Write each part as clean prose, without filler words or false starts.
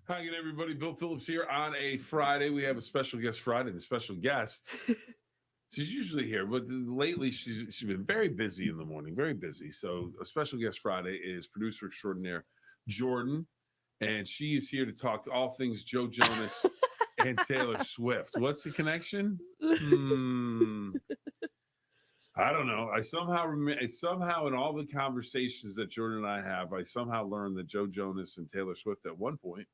Hi again, everybody. Bill Phillips here on a Friday. We have a special guest Friday. The special guest, she's usually here, but lately she's been very busy in the morning, very busy. So a special guest Friday is producer extraordinaire Jordan, and she is here to talk all things Joe Jonas and Taylor Swift. What's the connection? I don't know. I somehow in all the conversations that Jordan and I have, I somehow learned that Joe Jonas and Taylor Swift at one point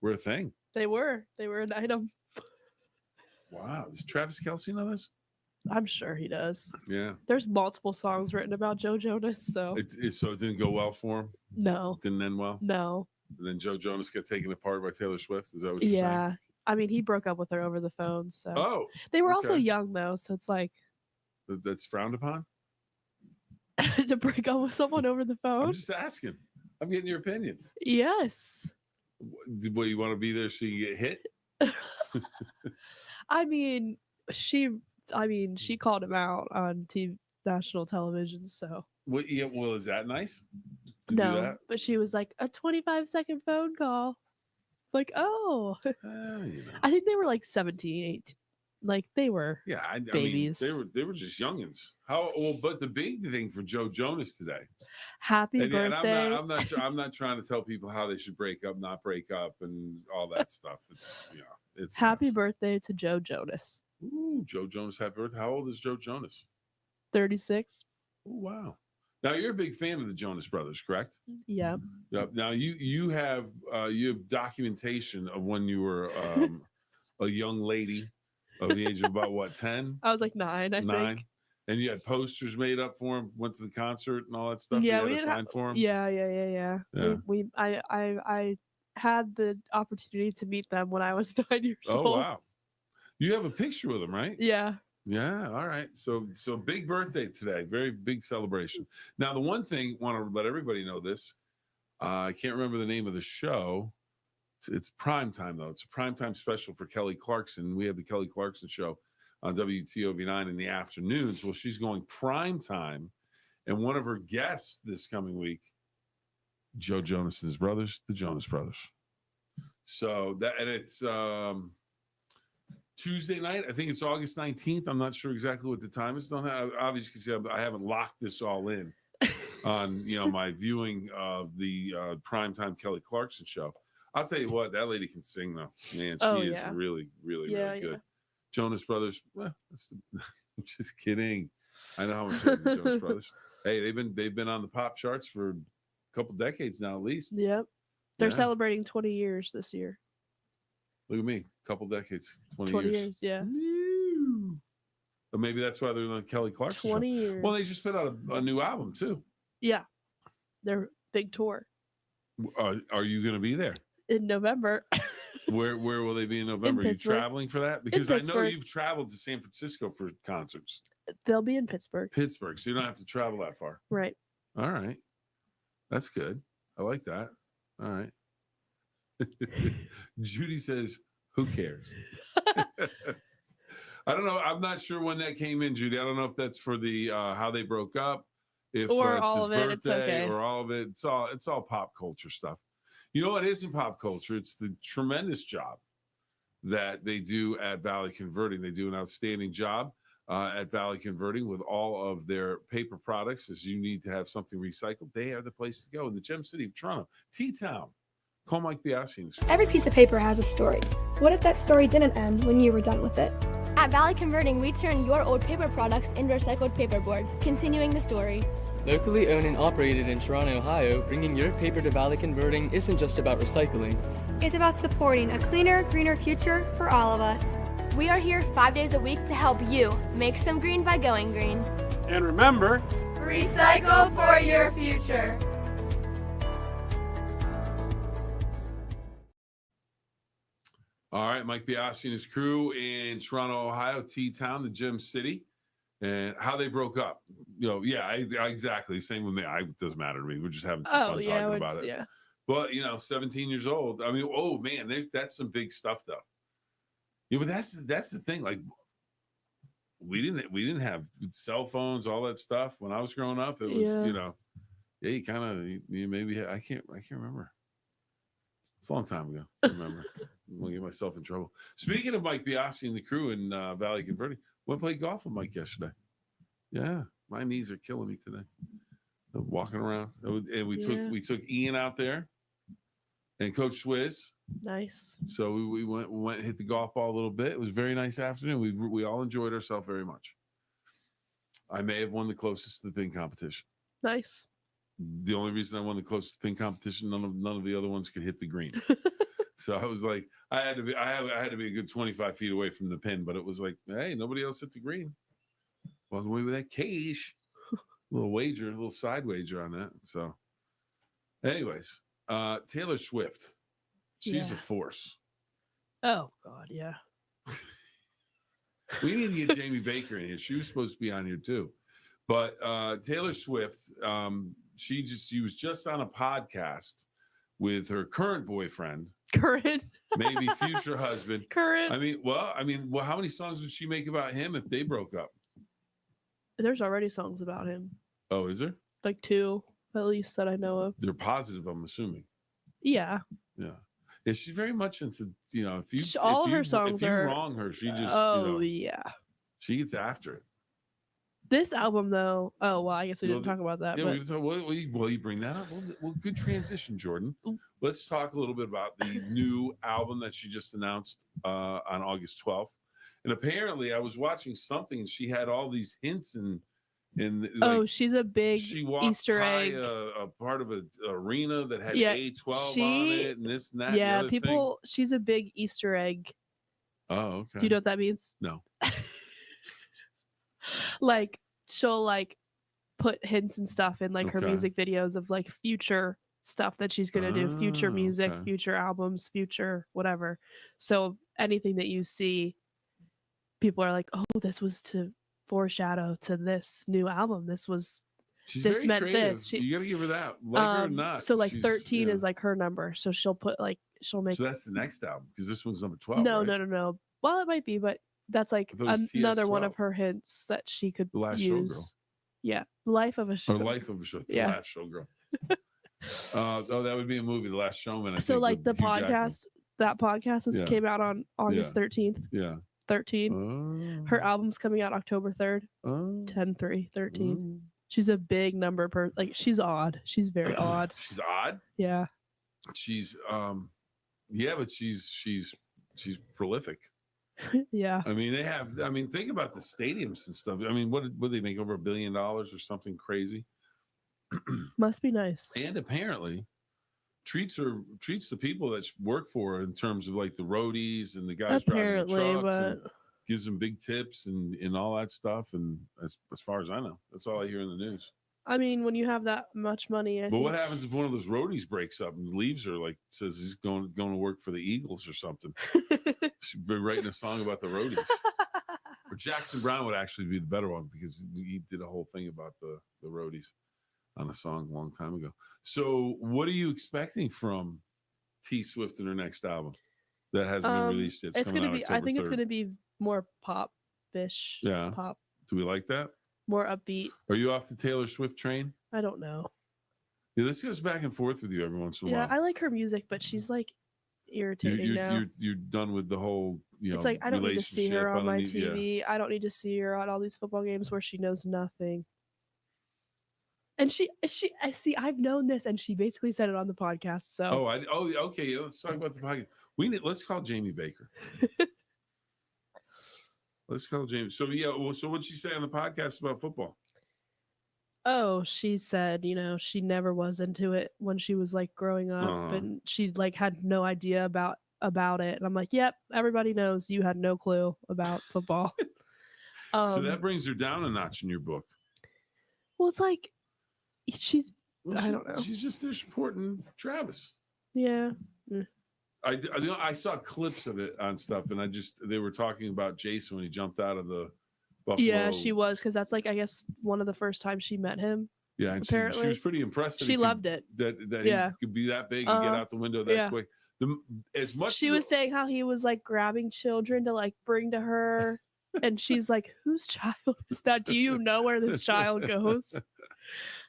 were a thing. They were an item. Wow. Does Travis Kelce know this? I'm sure he does. Yeah. There's multiple songs written about Joe Jonas, so So it didn't go well for him? no. It didn't end well? No. And then Joe Jonas got taken apart by Taylor Swift? Is that what you're saying? Yeah. I mean, he broke up with her over the phone, so. Oh. They were also okay. young, though, so it's like. That's frowned upon? To break up with someone over the phone? I'm just asking. I'm getting your opinion. Yes. What, you want to be there so you get hit? I mean, she called him out on national television, so. Well, is that nice? No, that? but she was like, a 25-second phone call. Like, oh. I think they were like 17, 18. Like, they were babies. I mean, they were just youngins. But the big thing for Joe Jonas today. Happy birthday. And I'm not trying to tell people how they should break up, not break up, and all that stuff. It's happy birthday to Joe Jonas. Ooh, Joe Jonas, happy birthday. How old is Joe Jonas? 36. Oh, wow. Now you're a big fan of the Jonas Brothers, correct? Yeah. Yep. Now you have documentation of when you were a young lady of the age of about what, 10? I was like 9, I think. And you had posters made up for him, went to the concert and all that stuff. Yeah, we had a sign for him. Yeah. I had the opportunity to meet them when I was 9 years old. Oh wow. You have a picture with them, right? Yeah. Yeah, all right. So big birthday today. Very big celebration. Now, the one thing, want to let everybody know this. I can't remember the name of the show. It's prime time, though. It's a prime time special for Kelly Clarkson. We have the Kelly Clarkson show on WTOV9 in the afternoons. Well, she's going prime time. And one of her guests this coming week, Joe Jonas and his brothers, the Jonas Brothers. So it's Tuesday night. I think it's August 19th. I'm not sure exactly what the time is. Obviously, I haven't locked this all in on my viewing of the primetime Kelly Clarkson show. I'll tell you what, that lady can sing though. Man, she is really, really, really good. Jonas Brothers. Well, I'm just kidding. I know how much I love the Jonas Brothers. Hey, they've been on the pop charts for a couple decades now, at least. Yep. They're celebrating 20 years this year. Look at me, couple decades, 20 years, yeah. But maybe that's why they're on Kelly Clarkson 20 years. Well, they just put out a new album too. Yeah, their big tour. Are you going to be there in November? Where will they be in November? Are you traveling for that? Because I know you've traveled to San Francisco for concerts. They'll be in Pittsburgh. So you don't have to travel that far. Right. All right, that's good. I like that. All right. Judy says, who cares? I don't know. I'm not sure when that came in, Judy. I don't know if that's for the how they broke up, if or it's all his of it, birthday, it's okay. or all of it. It's all pop culture stuff. You know what isn't pop culture? It's the tremendous job that they do at Valley Converting. They do an outstanding job at Valley Converting with all of their paper products. As you need to have something recycled, they are the place to go in the Gem City of Toronto, T-Town. Call Mike Biassi. Every piece of paper has a story. What if that story didn't end when you were done with it? At Valley Converting, we turn your old paper products into recycled paperboard, continuing the story. Locally owned and operated in Toronto, Ohio, bringing your paper to Valley Converting isn't just about recycling. It's about supporting a cleaner, greener future for all of us. We are here 5 days a week to help you make some green by going green. And remember, recycle for your future. All right, Mike Biassi and his crew in Toronto, Ohio, T-Town, the Gem City, and how they broke up. Exactly. Same with me. It doesn't matter to me. We're just having some fun talking about it. Yeah. But 17 years old. I mean, oh man, that's some big stuff though. Yeah, but that's the thing. Like, we didn't have cell phones, all that stuff when I was growing up. It was you kind of maybe I can't remember. It's a long time ago. I remember. I'm gonna get myself in trouble. Speaking of Mike Biasi and the crew in Valley Converting, went play golf with Mike yesterday. Yeah, my knees are killing me today. Walking around, and we took Ian out there, and Coach Swizz. Nice. So we went and hit the golf ball a little bit. It was a very nice afternoon. We all enjoyed ourselves very much. I may have won the closest to the pin competition. Nice. The only reason I won the closest pin competition, none of the other ones could hit the green. So I was like, I had to be a good 25 feet away from the pin, but it was like, hey, nobody else hit the green. Walk away with that cash. A little side wager on that. So, anyways, Taylor Swift, she's a force. Oh God, yeah. We need to get Jamie Baker in here. She was supposed to be on here too, but Taylor Swift, she was just on a podcast with her current boyfriend, maybe future husband. Current. I mean, how many songs would she make about him if they broke up? There's already songs about him. Oh, is there? Like 2, at least, that I know of. They're positive, I'm assuming. Yeah. Yeah. Yeah, she's very much into, if you her songs if you are wrong her, she just yeah. She gets after it. This album though, well, I guess we didn't talk about that. Yeah, but... well, you bring that up. Well, good transition, Jordan. Let's talk a little bit about the new album that she just announced on August 12th. And apparently, I was watching something, and she had all these hints and she's a big Easter egg. A part of an arena that had A12 on it, and this and that. Yeah, and the other thing. She's a big Easter egg. Oh, okay. Do you know what that means? No. Like she'll put hints and stuff in her music videos of future stuff that she's gonna do, future music, future albums, future whatever. So anything that you see, people are like, oh, this was to foreshadow to this new album. She's this very meant creative. this. You gotta give her that. Like her or not. So 13 is her number. So she'll put she'll make. So that's the next album because this one's number 12. No, right? No. Well, it might be, but that's another one of her hints that she could The Last use. Showgirl. Yeah, Life of a Show. Or Life of a Show. The Yeah. Last Showgirl. That would be a movie, The Last Showman. I So think, the with Hugh podcast, that podcast came out on August 13th. Yeah. 13. Her album's coming out October 3rd. 10/3/13. She's a big number she's odd. She's very odd. She's odd. Yeah. She's but she's prolific. Yeah. I mean, think about the stadiums and stuff. I mean, what they make over $1 billion or something crazy? Must be nice. And apparently treats the people that work for her in terms of the roadies and the guys driving the trucks, and gives them big tips and all that stuff. And as far as I know, that's all I hear in the news. I mean, when you have that much money, but what happens if one of those roadies breaks up and leaves her? Says he's going to work for the Eagles or something. She'd be writing a song about the roadies. Or Jackson Browne would actually be the better one because he did a whole thing about the roadies on a song a long time ago. So what are you expecting from T Swift in her next album that hasn't been released yet? It's going to be, I think it's going to be more pop-ish. Yeah. Pop. Do we like that? More upbeat. Are you off the Taylor Swift train? I don't know. Yeah, this goes back and forth with you every once in a while. Yeah, I like her music, but she's irritating now. You're done with the whole, it's I don't need to see her on my TV. Yeah. I don't need to see her on all these football games where she knows nothing. And I see, I've known this, and she basically said it on the podcast. So okay. Yeah, let's talk about the podcast. Let's call Jamie Baker. Let's call Jamie. So so what'd she say on the podcast about football? Oh, she said, she never was into it when she was growing up, and she had no idea about it. And I'm like, yep, everybody knows you had no clue about football. So that brings her down a notch in your book. Well, it's I don't know. She's just there supporting Travis. Yeah. I saw clips of it on stuff, and they were talking about Jason when he jumped out of the Buffalo. Yeah, she was, because that's I guess one of the first times she met him. Yeah, and she was pretty impressed. She loved it. That he could be that big and get out the window that quick. She was saying how he was grabbing children to bring to her. And she's like, whose child is that? Do you know where this child goes?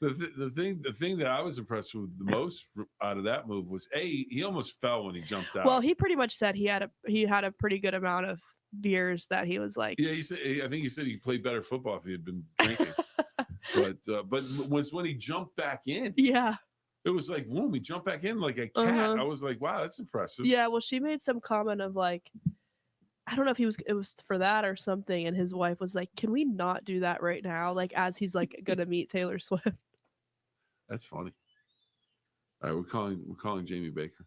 The thing that I was impressed with the most out of that move was he almost fell when he jumped out. Well, he pretty much said he had a pretty good amount of beers that he was like. Yeah, I think he said he played better football if he had been drinking. but when he jumped back in, yeah, it was like, boom, he jumped back in like a cat. I was like, wow, that's impressive. Yeah, well, she made some comment of like, I don't know if it was for that or something, and his wife was like, can we not do that right now? Like, as he's like gonna meet Taylor Swift. That's funny. All right, we're calling Jamie Baker.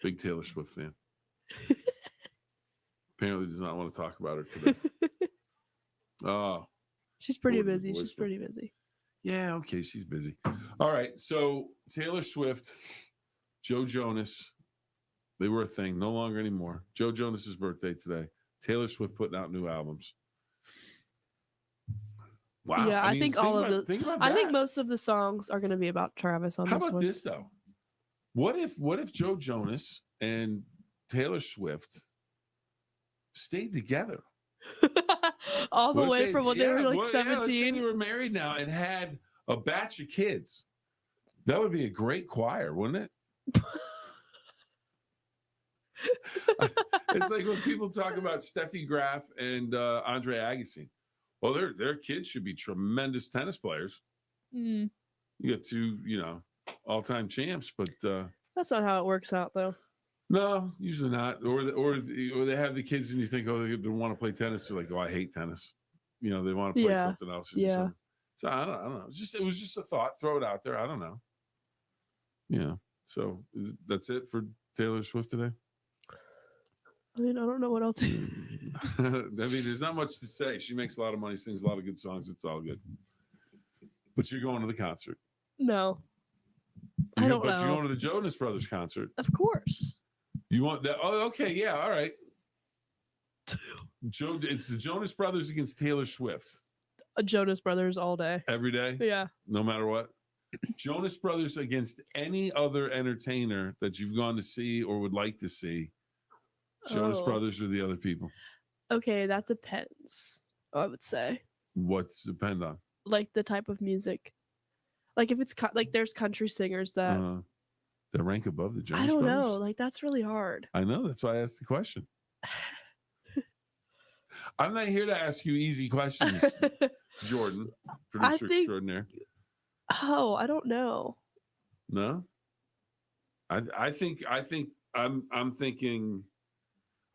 Big Taylor Swift fan. Apparently does not want to talk about her today. Oh. She's pretty busy. She's pretty busy. Yeah, okay, she's busy. All right, so Taylor Swift, Joe Jonas, they were a thing, no longer anymore. Joe Jonas's birthday today. Taylor Swift putting out new albums. Wow. Yeah, I think all of the. Think I think most of the songs are going to be about Travis on How this one. about this though? What if Joe Jonas and Taylor Swift stayed together all the way from when they were like 17? Let's say they were married now and had a batch of kids. That would be a great choir, wouldn't it? It's like when people talk about Steffi Graf and Andre Agassi. Well, their kids should be tremendous tennis players. You got two, all-time champs, but that's not how it works out, though. No, usually not. Or they have the kids, and you think, oh, they want to play tennis. They're like, oh, I hate tennis. They want to play something else. Yeah. So I don't know. It was just a thought. Throw it out there. I don't know. So that's it for Taylor Swift today. I mean, I don't know what else. I mean, there's not much to say. She makes a lot of money, sings a lot of good songs. It's all good. But you're going to the concert. No. I don't know. But you're going to the Jonas Brothers concert. Of course. You want that? Oh, okay. Yeah. All right. It's the Jonas Brothers against Taylor Swift. Jonas Brothers all day. Every day? Yeah. No matter what? Jonas Brothers against any other entertainer that you've gone to see or would like to see. Jonas Brothers or the other people? Okay, that depends, I would say. What's depend on? Like the type of music. Like if it's like there's country singers that rank above the Jonas Brothers. I don't Brothers? know. Like that's really hard. I know. That's why I asked the question. I'm not here to ask you easy questions, Jordan, producer extraordinaire. Oh, I don't know. No? I think I'm thinking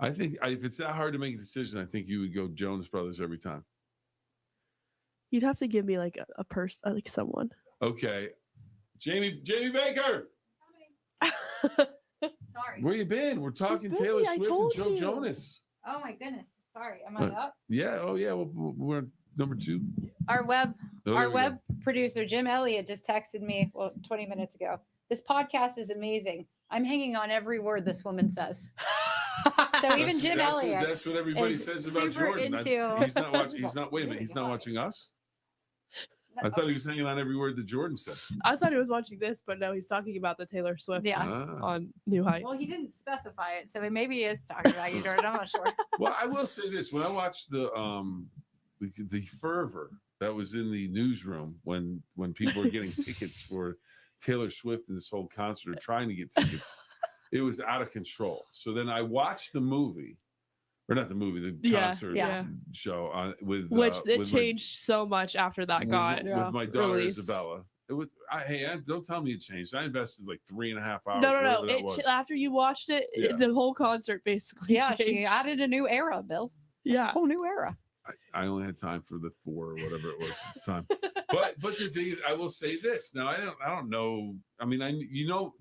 if it's that hard to make a decision, I think you would go Jonas Brothers every time. You'd have to give me like a person, like someone. Okay. Jamie Baker. Sorry. Where you been? We're talking Taylor Swift and Joe Jonas. Oh my goodness. Sorry. Am I up? Yeah. Oh yeah. We're number 2. Our web producer, Jim Elliott, just texted me 20 minutes ago. This podcast is amazing. I'm hanging on every word this woman says. So even Jim Elliott. That's what everybody says about Jordan. He's not watching. He's not. Wait a minute. He's not watching us. I thought he was hanging on every word that Jordan said. I thought he was watching this, but no, he's talking about the Taylor Swift on New Heights. Well, he didn't specify it, so maybe he is talking about you, Jordan. I'm not sure. Well, I will say this: when I watched the fervor that was in the newsroom when people were getting tickets for Taylor Swift and this whole concert, or trying to get tickets, it was out of control. So then I watched the movie. Or not the movie, the concert show it changed so much after that with my daughter released. Isabella. It was don't tell me it changed. I invested like 3.5 hours. No. After you watched it, the whole concert basically changed. She added a new era, Bill. Yeah, a whole new era. I only had time for the 4 or whatever it was at the time. But the thing is, I will say this. Now I don't know. I mean,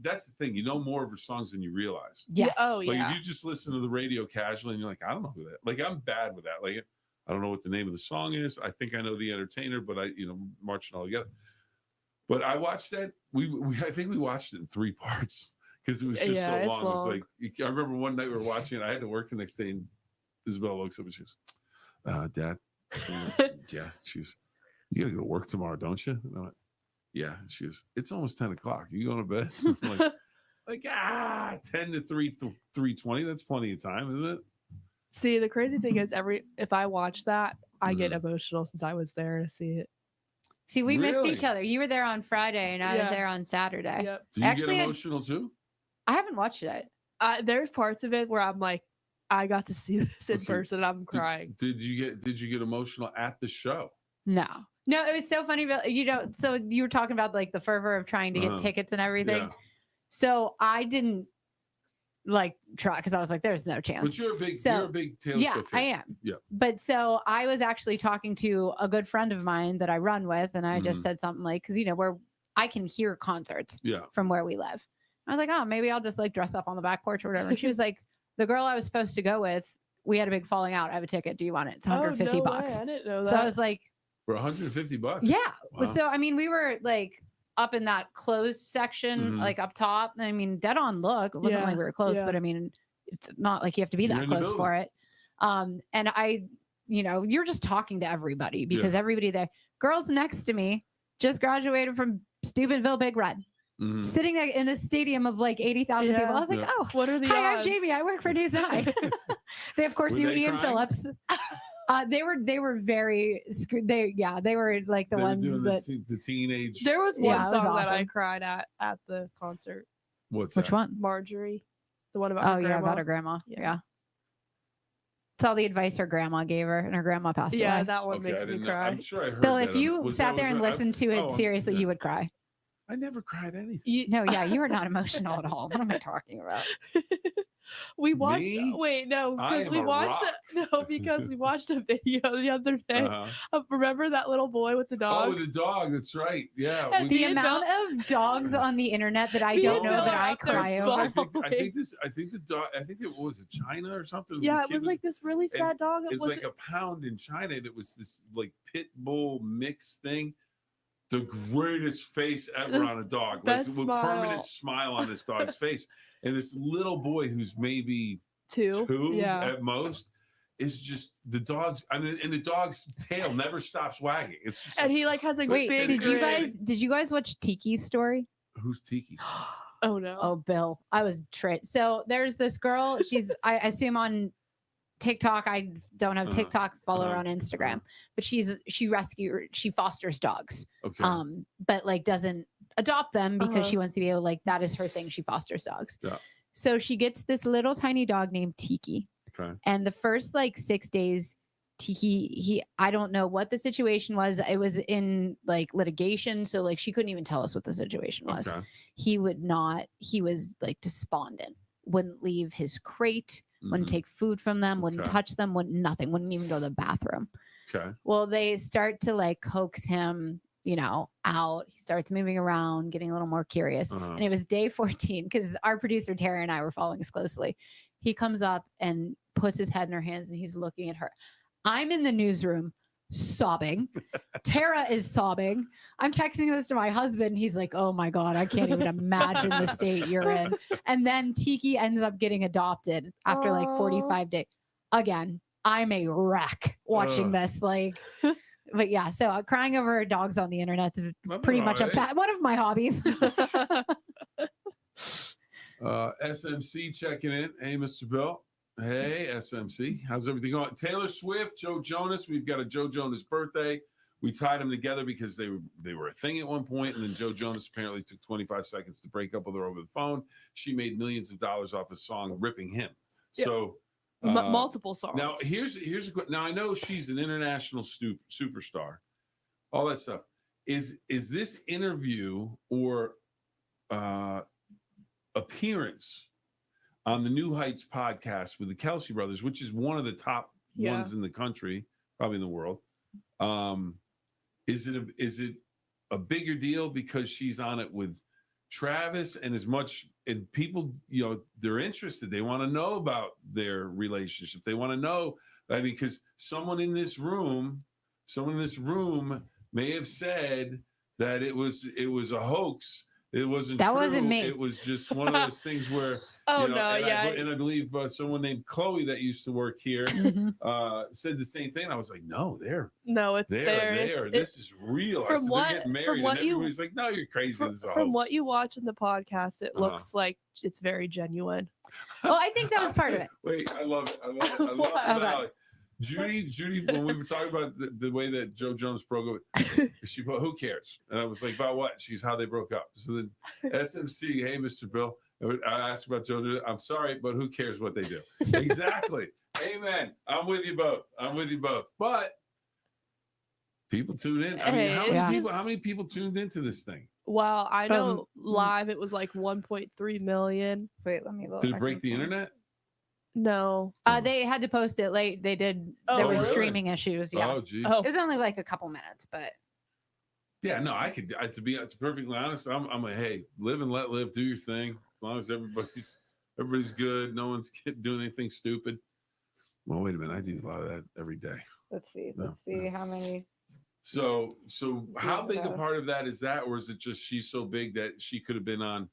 that's the thing. You know more of her songs than you realize. Yes. Oh like yeah. if you just listen to the radio casually and you're like, I don't know who that. Like I'm bad with that. Like I don't know what the name of the song is. I think I know the entertainer, but marching all together. But I watched that. I think we watched it in 3 parts because it was just so long. It was like I remember one night we were watching it. I had to work the next day, and Isabella looks up and she goes, Dad. Yeah, she's. You gotta go to work tomorrow, don't you? And I went, yeah. She goes, it's almost 10 o'clock. You going to bed? I'm like 10 to 3:20. That's plenty of time, isn't it? See, the crazy thing is, if I watch that, I get Mm-hmm. emotional since I was there to see it. See, we missed Really? each other. You were there on Friday, and I was Yeah. there on Saturday. Yep. Do you Actually, get emotional too? I haven't watched it. There's parts of it where I'm like, I got to see this in Okay. person. And I'm crying. Did you get emotional at the show? No, it was so funny. But so you were talking about like the fervor of trying to get tickets and everything. Yeah. So I didn't like try because I was like, there's no chance. But you're a big Taylor yeah, Swift fan. I am. Yeah. But so I was actually talking to a good friend of mine that I run with, and I just said something like, because where I can hear concerts from where we live. I was like, oh, maybe I'll just like dress up on the back porch or whatever. And she was like, the girl I was supposed to go with, we had a big falling out. I have a ticket. Do you want it? It's $150. No way. I didn't know that. So I was like, For $150. yeah. Wow. So I mean, we were like up in that closed section, like up top. I mean, dead on look. It wasn't like we were close, but I mean, it's not like you have to be that close for it. And I, you're just talking to everybody because everybody there, girls next to me just graduated from Steubenville Big Red. Sitting there in a stadium of like 80,000 people. I was like, oh, what are the hi, odds? I'm Jamie. I work for News 9. They, of course, knew Ian Phillips. They were very, they were like the ones that. The teenage. There was one song awesome. that I cried at the concert. What's Which that? one? Marjorie. The one about her grandma. About her grandma. Yeah. It's all the advice her grandma gave her, and her grandma passed away. Yeah, that one makes me cry. I'm sure I heard Bill, that. if you sat there and listened to it seriously, you would cry. I never cried anything. No, yeah, you were not emotional at all. What am I talking about? We watched. Me? Wait, no, because I we am a watched. rock. No, because we watched a video the other day. Of, remember that little boy with the dog? Oh, with the dog. That's right. Yeah. And The amount of dogs on the internet that I don't know that I cry over. I think the dog. I think it was China or something. Yeah, it was like this really sad dog. It was like a pound in China that was this like pit bull mix thing. The greatest face ever on a dog, like with permanent smile on this dog's face, and this little boy who's maybe two at most is just the dog's. I mean, and the dog's tail never stops wagging. It's just and he like has a wait. big. Did you guys watch Tiki's story? Who's Tiki? Oh no. Oh, Bill, I was tricked. So there's this girl. She's I assume on TikTok. I don't have TikTok. Follow her on Instagram, but she fosters dogs. Okay. But like doesn't adopt them because she wants to be able, like, that is her thing. She fosters dogs. Yeah. So she gets this little tiny dog named Tiki. Okay. And the first like 6 days, Tiki, I don't know what the situation was. It was in like litigation. So like she couldn't even tell us what the situation was. Okay. He was like despondent, wouldn't leave his crate, wouldn't take food from them, wouldn't touch them, wouldn't even go to the bathroom. Okay. Well, they start to like coax him, out. He starts moving around, getting a little more curious. And it was day 14 because our producer Tara and I were following this closely. He comes up and puts his head in her hands and he's looking at her. I'm in the newsroom sobbing. Tara is sobbing. I'm texting this to my husband. He's like, oh my God, I can't even imagine the state you're in. And then Tiki ends up getting adopted after like 45 days. Again, I'm a wreck watching this. Like, but yeah, so crying over dogs on the internet is pretty much one of my hobbies. SMC checking in. Hey, Mr. Bill. Hey, SMC. How's everything going? Taylor Swift, Joe Jonas. We've got a Joe Jonas birthday. We tied them together because they were a thing at one point, and then Joe Jonas apparently took 25 seconds to break up with her over the phone. She made millions of dollars off a song ripping him. Yeah. So multiple songs. Now here's a question. Now I know she's an international superstar, all that stuff. Is this interview or appearance on the New Heights podcast with the Kelsey brothers, which is one of the top ones in the country, probably in the world? Is it a bigger deal because she's on it with Travis and people, they're interested. They want to know about their relationship. They want to know, because someone in this room may have said that it was a hoax It wasn't That true. wasn't me. It was just one of those things where, Oh, you know, no, yeah. and I believe someone named Chloe that used to work here Mhm. said the same thing. I was like, no, No, it's there. This is real. From I said, what- they're getting married, from what and you- everybody's like, no, you're crazy. This is a From hoax. what you watch in the podcast, it Uh-huh. looks like it's very genuine. Well, I think that was part of it. Wait, I love it. I love it. I love What? it. Okay. Valley. Judy, when we were talking about the way that Joe Jonas broke up, she put, who cares? And I was like, about what? She's how they broke up. So then SMC, hey, Mr. Bill, I asked about Joe. I'm sorry, but who cares what they do? Exactly. Amen. I'm with you both. But people tune in. I mean, Hey, how many people tuned into this thing? Well, I know live it was like 1.3 million. Wait, let me look. Did it break the internet? No. They had to post it late. They did. Oh, there were really? streaming issues. Yeah. Oh, geez. Oh. It was only like a couple minutes, but Yeah, no, to be perfectly honest, I'm like, hey, live and let live, do your thing. As long as everybody's good, no one's doing anything stupid. Well, wait a minute, I do a lot of that every day. let's see. No, Let's see how many. So how Years big a ago. part of that is that, or is it just she's so big that she could have been on?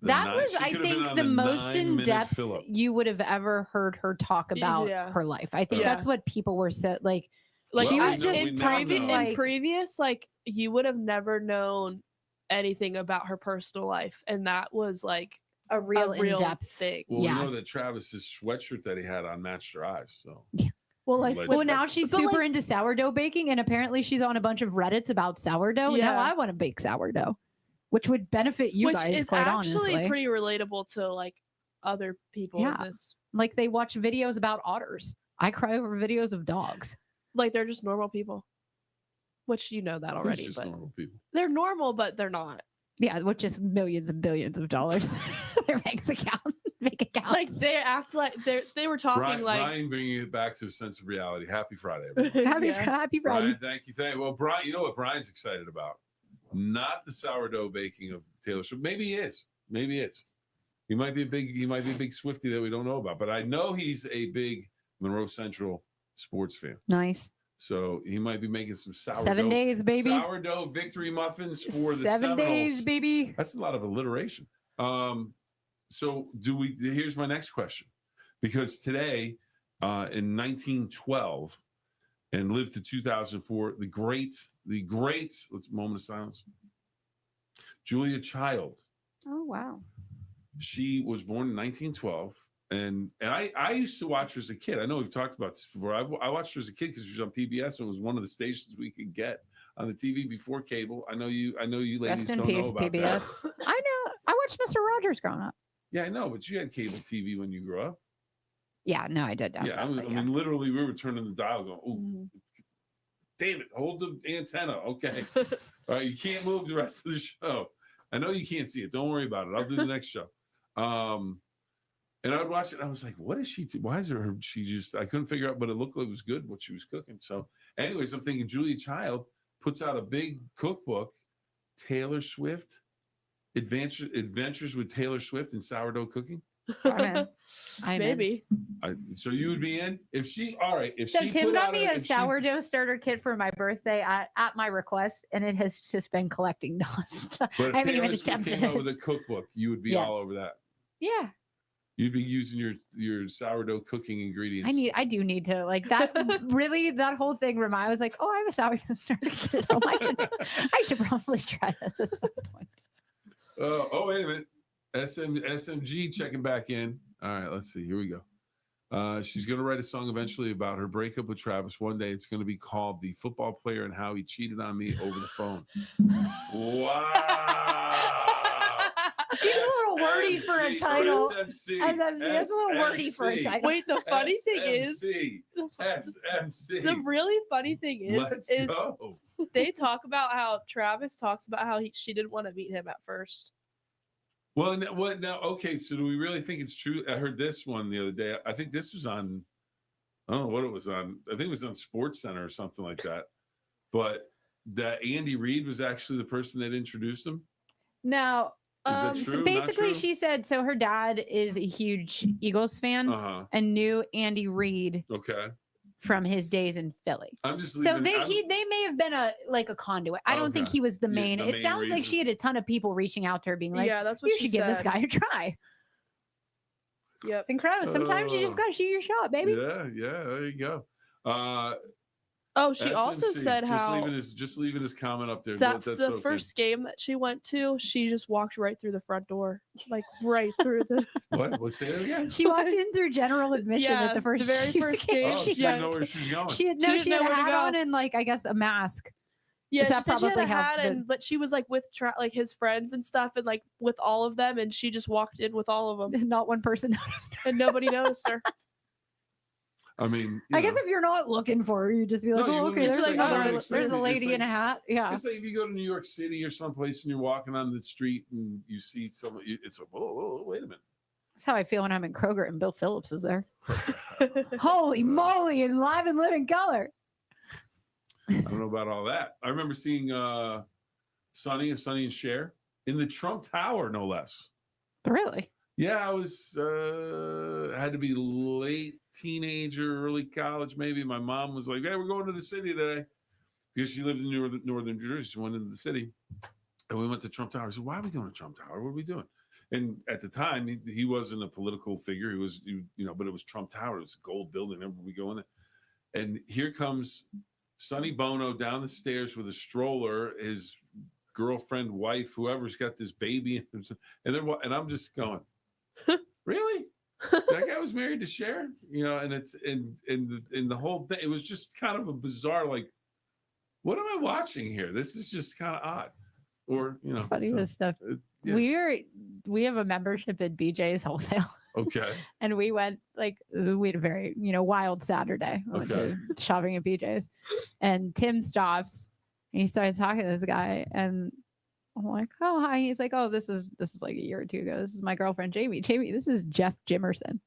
That was, I think, the most in depth Phill-Up. you would have ever heard her talk about Yeah. her life. I think Yeah. that's what people were so like. Like She Well, was we know- just we now know. like- in previous, like you would have never known anything about her personal life, and that was like A real real in-depth thing. Well, yeah. we know that Travis's sweatshirt that he had on matched her eyes. So Well, like Legend. Well, now she's But, super like- into sourdough baking, and apparently she's on a bunch of Reddits about sourdough. And Yeah. now I want to bake sourdough, which would benefit you which guys, is quite actually honestly. pretty relatable to like other people Yeah. in this. Like they watch videos about otters. I cry over videos of dogs. Like they're just normal people, which you know that who's already. just But normal people. they're normal, but they're not. Yeah, which is millions and billions of dollars. Their bank account. Like they act like they were talking Brian bringing it back to a sense of reality. Happy Friday, everyone. Happy, Yeah. happy Brian, Friday. thank you. Well, Brian, you know what Brian's excited about? Not the sourdough baking of Taylor Swift. Maybe he is. He might be a big Swiftie that we don't know about. But I know he's a big Monroe Central sports fan. Nice. So he might be making some sourdough. 7 days, baby. Sourdough victory muffins for the 7 days, Seminoles. baby. That's a lot of alliteration. So here's my next question. Because today, in 1912, and lived to 2004, the great, let's moment of silence. Julia Child. Oh, wow. She was born in 1912. And I used to watch her as a kid. I know we've talked about this before. I watched her as a kid because she was on PBS and it was one of the stations we could get on the TV before cable. I know you ladies Rest in don't peace, know about PBS. that. I know. I watched Mr. Rogers growing up. Yeah, I know, but you had cable TV when you grew up. Yeah, no, I did. Yeah, I mean, literally, we were turning the dial, going, "Oh, damn it, hold the antenna." Okay, all right, you can't move the rest of the show. I know you can't see it. Don't worry about it. I'll do the next show. And I would watch it. And I was like, "What is she? Why is her? She just? I couldn't figure out, but it looked like it was good what she was cooking." So, anyways, I'm thinking Julia Child puts out a big cookbook, Taylor Swift Adventures with Taylor Swift and sourdough cooking. I'm Maybe. So you would be in if she. All right, if So she Tim put got out me a if she- sourdough starter kit for my birthday at my request, and it has just been collecting dust. But if I haven't Taylor even Swift attempted came out it. with a cookbook, you would be Yes. all over that. Yeah, You'd be using your sourdough cooking ingredients. I do need to like that. Really, that whole thing. I was like, oh, I have a sourdough starter kit. Oh, I should probably try this at some point. Oh, wait a minute. SMG checking back in. All right, let's see. Here we go. She's going to write a song eventually about her breakup with Travis. One day it's going to be called The Football Player and How He Cheated on Me Over the Phone. Wow. Seems a little wordy for a title. SMC. SMC, that's a little wordy for a title. Wait, the funny thing is, SMC. the really funny thing Let's is go. they talk about how Travis talks about how she didn't want to meet him at first. Well, what now? Okay, so do we really think it's true? I heard this one the other day. I think this was on. I don't know what it was on. I think it was on Sports Center or something like that. But that Andy Reid was actually the person that introduced him. No. Is that So true? Not basically, true? she said so. Her dad is a huge Eagles fan Uh huh. and knew Andy Reid Okay. from his days in Philly. I'm just so leaving, they may have been a conduit. I don't think he was the main. It sounds reason. like she had a ton of people reaching out to her, being like, yeah, that's what you she should give this said. guy a try. Yep. It's incredible. Sometimes you just gotta shoot your shot, baby. Yeah, there you go. She also said just leaving his comment up there. That's the first game that she went to. She just walked right through the front door, like right through the. What? Let's say it again. She walked in through general admission at the very first game. Oh, she didn't know where she was going. She had a hat on and I guess a mask. Yeah, she said she had a hat, but she was with his friends and stuff, and with all of them, and she just walked in with all of them. Not one person noticed her, and nobody noticed her. I mean, I guess if you're not looking for her, you just be like, okay, there's a lady in a hat. Yeah. It's like if you go to New York City or someplace and you're walking on the street and you see someone, it's like, whoa, wait a minute. That's how I feel when I'm in Kroger and Bill Phillips is there. Holy moly, in live and living color. I don't know about all that. I remember seeing Sonny and Cher in the Trump Tower, no less. Really? Yeah, I was had to be late teenager, early college, maybe. My mom was like, "Hey, we're going to the city today," because she lived in northern New Jersey. She went into the city, and we went to Trump Tower. I said, "Why are we going to Trump Tower? What are we doing?" And at the time, he wasn't a political figure. He was, but it was Trump Tower. It was a gold building. Remember, we go in there, and here comes Sonny Bono down the stairs with a stroller. His girlfriend, wife, whoever's got this baby, and I'm just going. Really? That guy was married to Cher, and it's in the whole thing. It was just kind of a bizarre, what am I watching here? This is just kind of odd, or funny this stuff. Yeah. We have a membership at BJ's Wholesale. Okay. And we went we had a very wild Saturday. We went to shopping at BJ's, and Tim stops and he starts talking to this guy and. I'm like, oh, hi. He's like, oh, this is like a year or two ago. This is my girlfriend, Jamie. Jamie, this is Jeff Jimerson.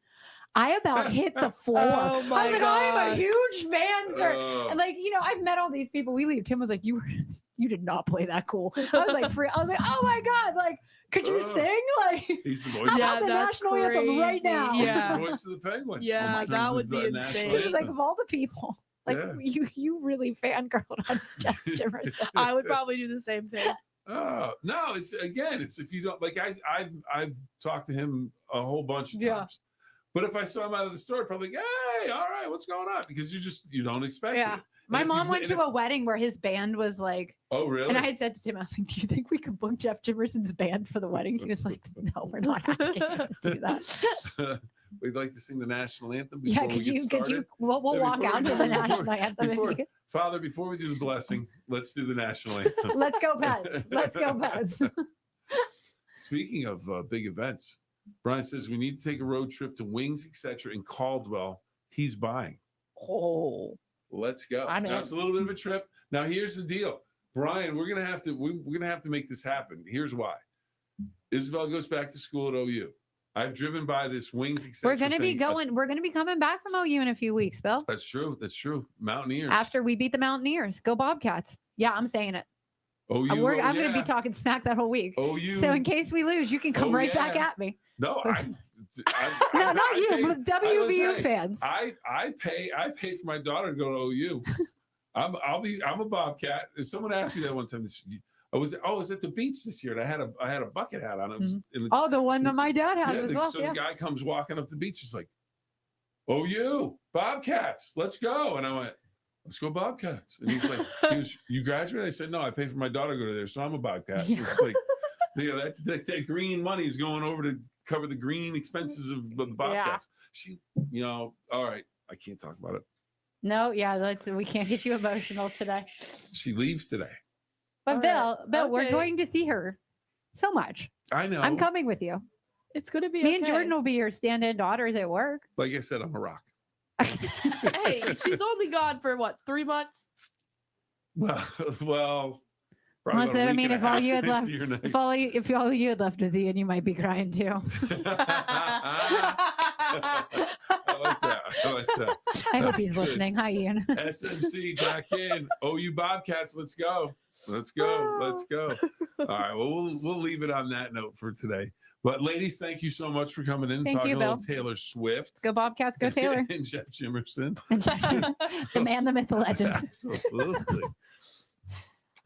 I about hit the floor. Oh my I was like, God. I'm a huge fan, sir. And I've met all these people. We leave. Tim was like, you did not play that cool. I was like, oh my God, could you sing? He's the voice. How about the national anthem right now? Yeah. He's the voice of the Penguins. Yeah, that would be insane. Tim was like, of all the people. You really fangirled on Jeff Jimerson. I would probably do the same thing. Oh no! It's if you don't I've talked to him a whole bunch of times, but if I saw him out of the store, I'd probably hey, all right, what's going on? Because you don't expect it. My mom went to a wedding where his band was like, oh really? And I had said to Tim, I was like, do you think we could book Jeff Jimerson's band for the wedding? He was like, no, we're not asking him to do that. We'd like to sing the national anthem before we get started. We'll walk out to the national anthem. Father, before we do the blessing, let's do the national anthem. Let's go Pets. Let's go Pets. Speaking of big events, Brian says we need to take a road trip to Wings, etc. in Caldwell. He's buying. Oh. Let's go. Now it's a little bit of a trip. Now here's the deal. Brian, we're gonna have to make this happen. Here's why. Isabel goes back to school at OU. I've driven by this Wings, etc. We're going to be coming back from OU in a few weeks, Bill. That's true. Mountaineers. After we beat the Mountaineers. Go Bobcats. Yeah, I'm saying it. OU. I'm going to be talking smack that whole week. OU. So in case we lose, you can come back at me. No, not you, WVU fans. I pay for my daughter to go to OU. I'm a Bobcat. If someone asked me that one time, I was at the beach this year, and I had a bucket hat on. It was, the one that my dad had as well. So the guy comes walking up the beach. He's like, OU, Bobcats, let's go. And I went, let's go Bobcats. And he's like, you graduated? I said, no, I pay for my daughter to go there, so I'm a Bobcat. Yeah. It's like, that green money is going over to cover the green expenses of the Bobcats. Yeah. All right, I can't talk about it. No, we can't get you emotional today. She leaves today. But Bill, we're going to see her so much. I know. I'm coming with you. It's going to be Me and Jordan will be your stand-in daughters at work. Like I said, I'm a rock. Hey, she's only gone for 3 months? Well. I mean, if all you had left, if all you had left was Ian, you might be crying too. I like that. I hope he's listening. Hi, Ian. SMC back in. OU Bobcats, let's go. Let's go. Let's go. All right. Well, we'll leave it on that note for today. But ladies, thank you so much for coming in and talking a little Taylor Swift. Go Bobcats, go Taylor. And Jeff Jimerson. The man, the myth, the legend. Absolutely.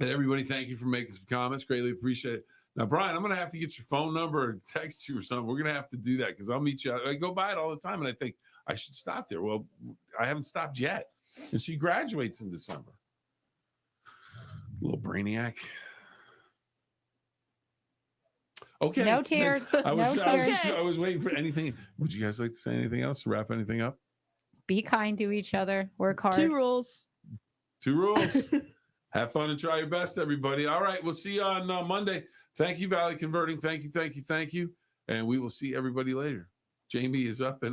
And everybody, thank you for making some comments. Greatly appreciate it. Now, Brian, I'm going to have to get your phone number or text you or something. We're going to have to do that because I'll meet you. I go by it all the time and I think I should stop there. Well, I haven't stopped yet. And she graduates in December. Little brainiac. Okay. No tears. I was waiting for anything. Would you guys like to say anything else to wrap anything up? Be kind to each other. Work hard. 2 rules. 2 rules. Have fun and try your best, everybody. All right. We'll see you on Monday. Thank you, Valley Converting. Thank you. And we will see everybody later. Jamie is up and